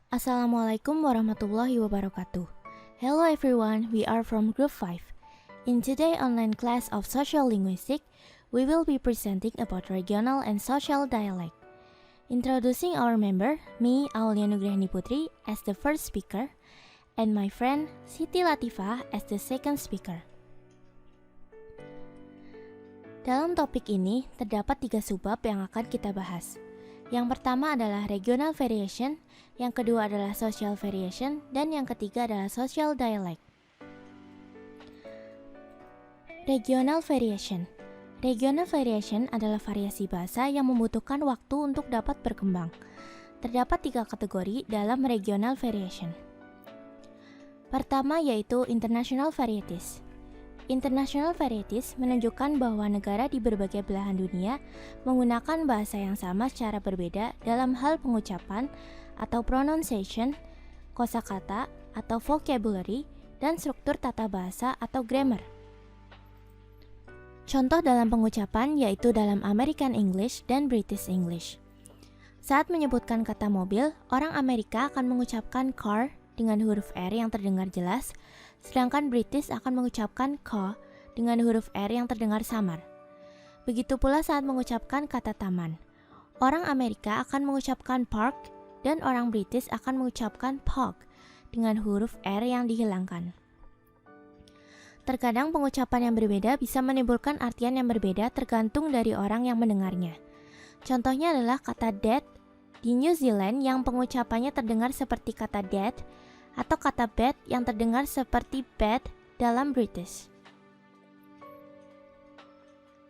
Assalamualaikum warahmatullahi wabarakatuh. Hello everyone, we are from Group 5. In today's online class of Social Linguistics, we will be presenting about regional and social dialect. Introducing our member, me, Aulia Nugrahani Putri, as the first speaker, and my friend, Siti Latifah, as the second speaker. Dalam topik ini, terdapat 3 subbab yang akan kita bahas. Yang pertama adalah regional variation, yang kedua adalah social variation, dan yang ketiga adalah social dialect. Regional variation. Regional variation adalah variasi bahasa yang membutuhkan waktu untuk dapat berkembang. Terdapat 3 kategori dalam regional variation. Pertama yaitu international varieties. International varieties menunjukkan bahwa negara di berbagai belahan dunia menggunakan bahasa yang sama secara berbeda dalam hal pengucapan atau pronunciation, kosakata atau vocabulary, dan struktur tata bahasa atau grammar. Contoh dalam pengucapan yaitu dalam American English dan British English. Saat menyebutkan kata mobil, orang Amerika akan mengucapkan car dengan huruf R yang terdengar jelas, sedangkan British akan mengucapkan car dengan huruf R yang terdengar samar. Begitu pula saat mengucapkan kata taman. Orang Amerika akan mengucapkan park dan orang British akan mengucapkan park dengan huruf R yang dihilangkan. Terkadang pengucapan yang berbeda bisa menimbulkan artian yang berbeda tergantung dari orang yang mendengarnya. Contohnya adalah kata dad di New Zealand yang pengucapannya terdengar seperti kata dad, atau kata bed yang terdengar seperti bed dalam British.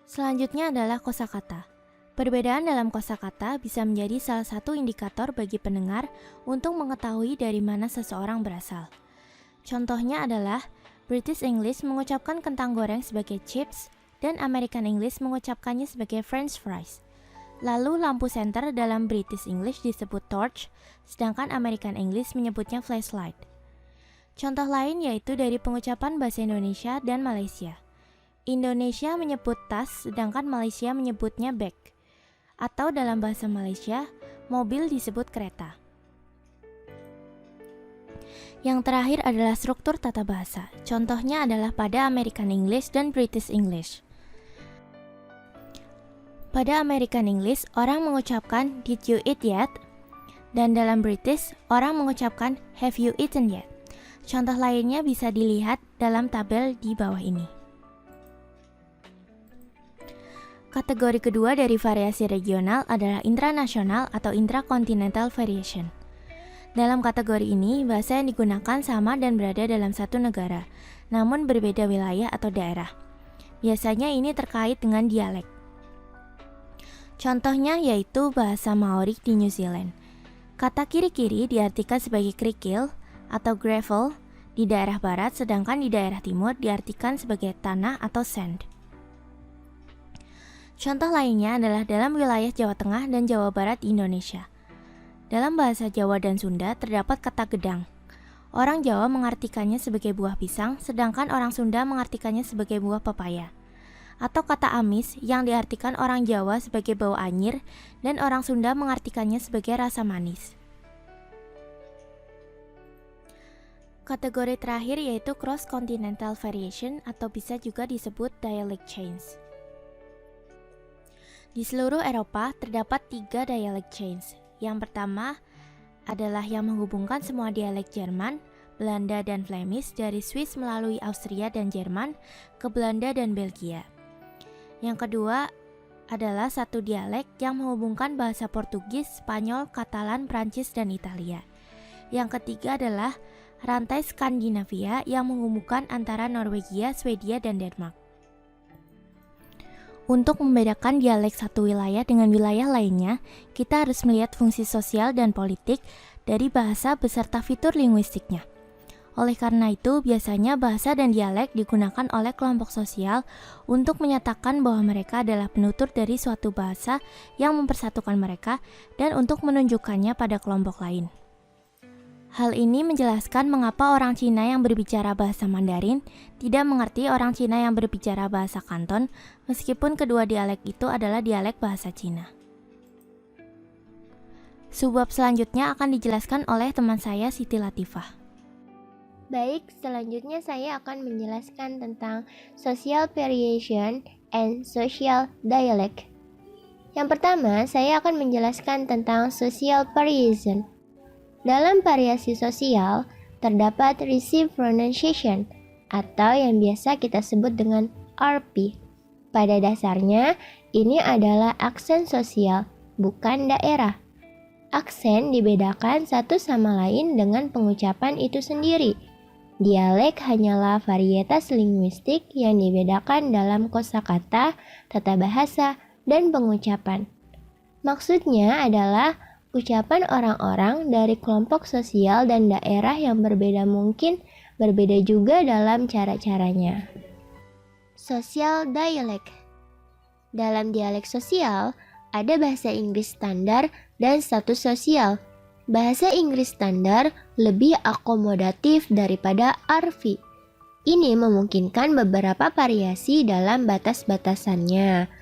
Selanjutnya adalah kosakata. Perbedaan dalam kosakata bisa menjadi salah satu indikator bagi pendengar untuk mengetahui dari mana seseorang berasal. Contohnya adalah British English mengucapkan kentang goreng sebagai chips dan American English mengucapkannya sebagai French fries. Lalu lampu senter dalam British English disebut torch, sedangkan American English menyebutnya flashlight. Contoh lain yaitu dari pengucapan bahasa Indonesia dan Malaysia. Indonesia menyebut tas, sedangkan Malaysia menyebutnya bag. Atau dalam bahasa Malaysia, mobil disebut kereta. Yang terakhir adalah struktur tata bahasa. Contohnya adalah pada American English dan British English. Pada American English, orang mengucapkan "Did you eat yet?" Dan dalam British, orang mengucapkan "Have you eaten yet?" Contoh lainnya bisa dilihat dalam tabel di bawah ini. Kategori kedua dari variasi regional adalah intranasional atau intracontinental variation. Dalam kategori ini, bahasa yang digunakan sama dan berada dalam satu negara, namun berbeda wilayah atau daerah. Biasanya ini terkait dengan dialek. Contohnya yaitu bahasa Maori di New Zealand. Kata kiri-kiri diartikan sebagai kerikil atau gravel di daerah barat, sedangkan di daerah timur diartikan sebagai tanah atau sand. Contoh lainnya adalah dalam wilayah Jawa Tengah dan Jawa Barat di Indonesia. Dalam bahasa Jawa dan Sunda terdapat kata gedang. Orang Jawa mengartikannya sebagai buah pisang, sedangkan orang Sunda mengartikannya sebagai buah pepaya. Atau kata amis yang diartikan orang Jawa sebagai bau anyir dan orang Sunda mengartikannya sebagai rasa manis. Kategori terakhir yaitu cross-continental variation atau bisa juga disebut dialect change. Di seluruh Eropa terdapat 3 dialect change. Yang pertama adalah yang menghubungkan semua dialek Jerman, Belanda, dan Flemish dari Swiss melalui Austria dan Jerman ke Belanda dan Belgia. Yang kedua adalah satu dialek yang menghubungkan bahasa Portugis, Spanyol, Katalan, Prancis, dan Italia. Yang ketiga adalah rantai Skandinavia yang menghubungkan antara Norwegia, Swedia, dan Denmark. Untuk membedakan dialek satu wilayah dengan wilayah lainnya, kita harus melihat fungsi sosial dan politik dari bahasa beserta fitur linguistiknya. Oleh karena itu, biasanya bahasa dan dialek digunakan oleh kelompok sosial untuk menyatakan bahwa mereka adalah penutur dari suatu bahasa yang mempersatukan mereka dan untuk menunjukkannya pada kelompok lain. Hal ini menjelaskan mengapa orang Cina yang berbicara bahasa Mandarin tidak mengerti orang Cina yang berbicara bahasa Kanton, meskipun kedua dialek itu adalah dialek bahasa Cina. Subbab selanjutnya akan dijelaskan oleh teman saya Siti Latifah. Baik, selanjutnya saya akan menjelaskan tentang social variation and social dialect. Yang pertama, saya akan menjelaskan tentang social variation. Dalam variasi sosial, terdapat receive pronunciation atau yang biasa kita sebut dengan RP. Pada dasarnya, ini adalah aksen sosial, bukan daerah. Aksen dibedakan satu sama lain dengan pengucapan itu sendiri. Dialek hanyalah varietas linguistik yang dibedakan dalam kosakata, tata bahasa, dan pengucapan. Maksudnya adalah ucapan orang-orang dari kelompok sosial dan daerah yang berbeda mungkin berbeda juga dalam cara-caranya. Social dialect. Dalam dialek sosial, ada bahasa Inggris standar dan status sosial. Bahasa Inggris standar lebih akomodatif daripada RV. Ini memungkinkan beberapa variasi dalam batas-batasannya.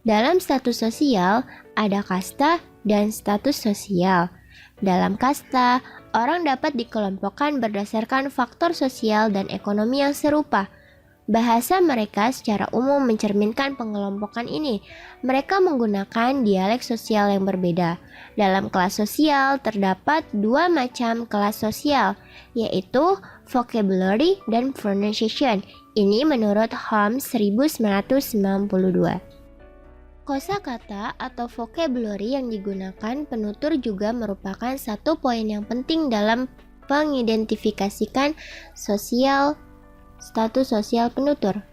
Dalam status sosial, ada kasta dan status sosial. Dalam kasta, orang dapat dikelompokkan berdasarkan faktor sosial dan ekonomi yang serupa. Bahasa mereka secara umum mencerminkan pengelompokan ini. Mereka menggunakan dialek sosial yang berbeda. Dalam kelas sosial terdapat dua macam kelas sosial, yaitu vocabulary dan pronunciation. Ini menurut Holmes 1992. Kosakata atau vocabulary yang digunakan penutur juga merupakan satu poin yang penting dalam mengidentifikasikan status sosial penutur.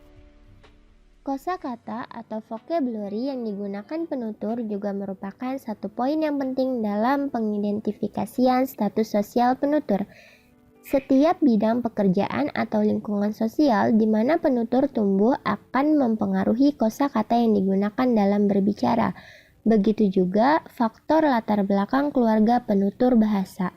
Kosakata atau vocabulary yang digunakan penutur juga merupakan satu poin yang penting dalam pengidentifikasian status sosial penutur. Setiap bidang pekerjaan atau lingkungan sosial di mana penutur tumbuh akan mempengaruhi kosakata yang digunakan dalam berbicara. Begitu juga faktor latar belakang keluarga penutur bahasa.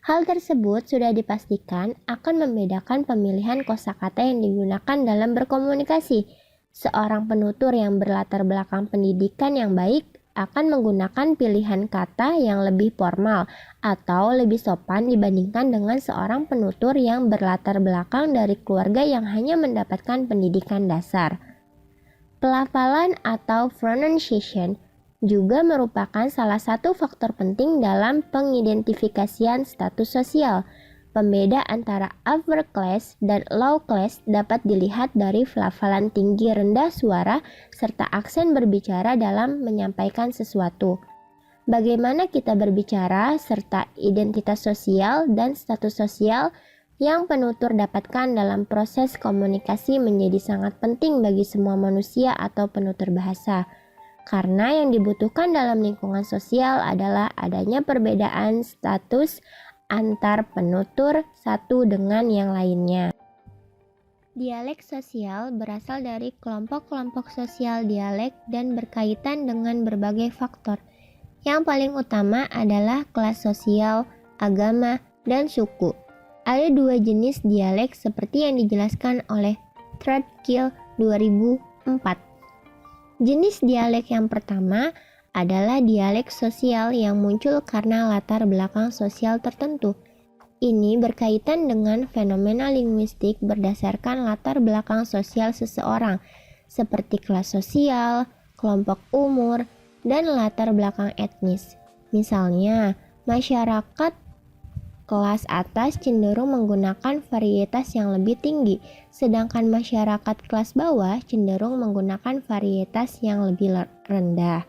Hal tersebut sudah dipastikan akan membedakan pemilihan kosakata yang digunakan dalam berkomunikasi. Seorang penutur yang berlatar belakang pendidikan yang baik akan menggunakan pilihan kata yang lebih formal atau lebih sopan dibandingkan dengan seorang penutur yang berlatar belakang dari keluarga yang hanya mendapatkan pendidikan dasar. Pelafalan atau pronunciation juga merupakan salah satu faktor penting dalam pengidentifikasian status sosial. Pembeda antara upper class dan low class dapat dilihat dari pelafalan tinggi rendah suara serta aksen berbicara dalam menyampaikan sesuatu. Bagaimana kita berbicara serta identitas sosial dan status sosial yang penutur dapatkan dalam proses komunikasi menjadi sangat penting bagi semua manusia atau penutur bahasa. Karena yang dibutuhkan dalam lingkungan sosial adalah adanya perbedaan status antar penutur satu dengan yang lainnya. Dialek sosial berasal dari kelompok-kelompok sosial dialek dan berkaitan dengan berbagai faktor. Yang paling utama adalah kelas sosial, agama, dan suku. Ada dua jenis dialek seperti yang dijelaskan oleh Threadgill 2004. Jenis dialek yang pertama adalah dialek sosial yang muncul karena latar belakang sosial tertentu. Ini berkaitan dengan fenomena linguistik berdasarkan latar belakang sosial seseorang, seperti kelas sosial, kelompok umur, dan latar belakang etnis. Misalnya, masyarakat kelas atas cenderung menggunakan varietas yang lebih tinggi, sedangkan masyarakat kelas bawah cenderung menggunakan varietas yang lebih rendah.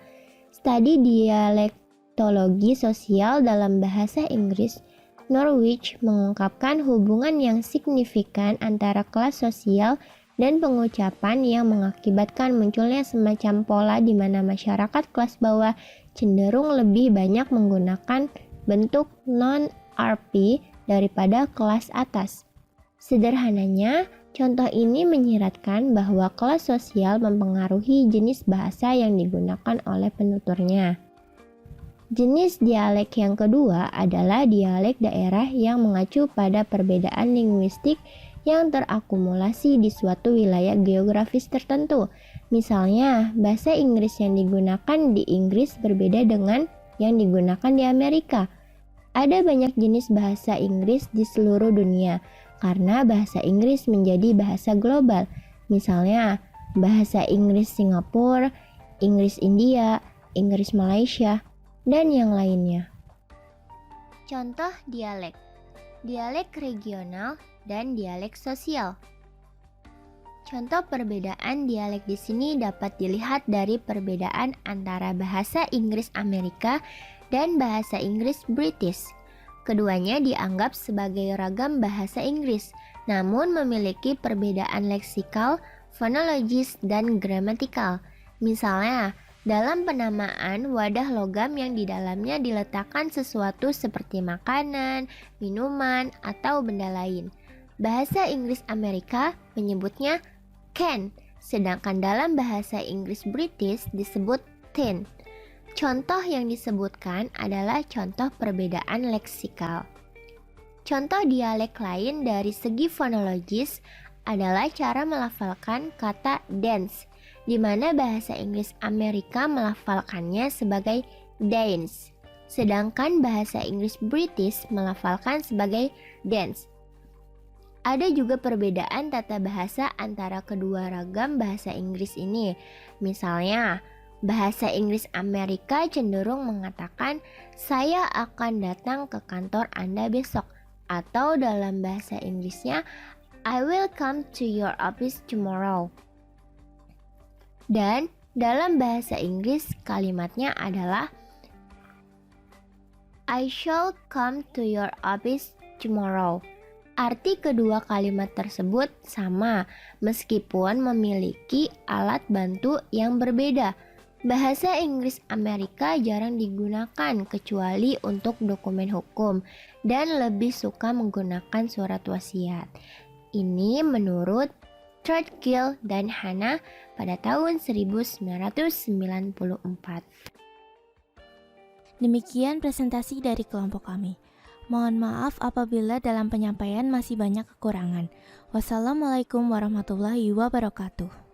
Studi dialektologi sosial dalam bahasa Inggris, Norwich mengungkapkan hubungan yang signifikan antara kelas sosial dan pengucapan yang mengakibatkan munculnya semacam pola di mana masyarakat kelas bawah cenderung lebih banyak menggunakan bentuk non-RP daripada kelas atas. Sederhananya, contoh ini menyiratkan bahwa kelas sosial mempengaruhi jenis bahasa yang digunakan oleh penuturnya. Jenis dialek yang kedua adalah dialek daerah yang mengacu pada perbedaan linguistik yang terakumulasi di suatu wilayah geografis tertentu. Misalnya, bahasa Inggris yang digunakan di Inggris berbeda dengan yang digunakan di Amerika. Ada banyak jenis bahasa Inggris di seluruh dunia karena bahasa Inggris menjadi bahasa global. Misalnya, bahasa Inggris Singapura, Inggris India, Inggris Malaysia, dan yang lainnya. Contoh dialek. Dialek regional dan dialek sosial. Contoh perbedaan dialek di sini dapat dilihat dari perbedaan antara bahasa Inggris Amerika dan bahasa Inggris British. Keduanya dianggap sebagai ragam bahasa Inggris, namun memiliki perbedaan leksikal, fonologis, dan gramatikal. Misalnya, dalam penamaan wadah logam yang di dalamnya diletakkan sesuatu seperti makanan, minuman, atau benda lain. Bahasa Inggris Amerika menyebutnya can, sedangkan dalam bahasa Inggris British disebut tin. Contoh yang disebutkan adalah contoh perbedaan leksikal. Contoh dialek lain dari segi fonologis adalah cara melafalkan kata dance, di mana bahasa Inggris Amerika melafalkannya sebagai dance, sedangkan bahasa Inggris British melafalkan sebagai dance. Ada juga perbedaan tata bahasa antara kedua ragam bahasa Inggris ini. Misalnya, bahasa Inggris Amerika cenderung mengatakan, "Saya akan datang ke kantor Anda besok." Atau dalam bahasa Inggrisnya, "I will come to your office tomorrow." Dan dalam bahasa Inggris kalimatnya adalah I shall come to your office tomorrow. Arti kedua kalimat tersebut sama meskipun memiliki alat bantu yang berbeda. Bahasa Inggris Amerika jarang digunakan kecuali untuk dokumen hukum dan lebih suka menggunakan surat wasiat. Ini menurut Threadgill dan Hannah pada tahun 1994. Demikian presentasi dari kelompok kami. Mohon maaf apabila dalam penyampaian masih banyak kekurangan. Wassalamualaikum warahmatullahi wabarakatuh.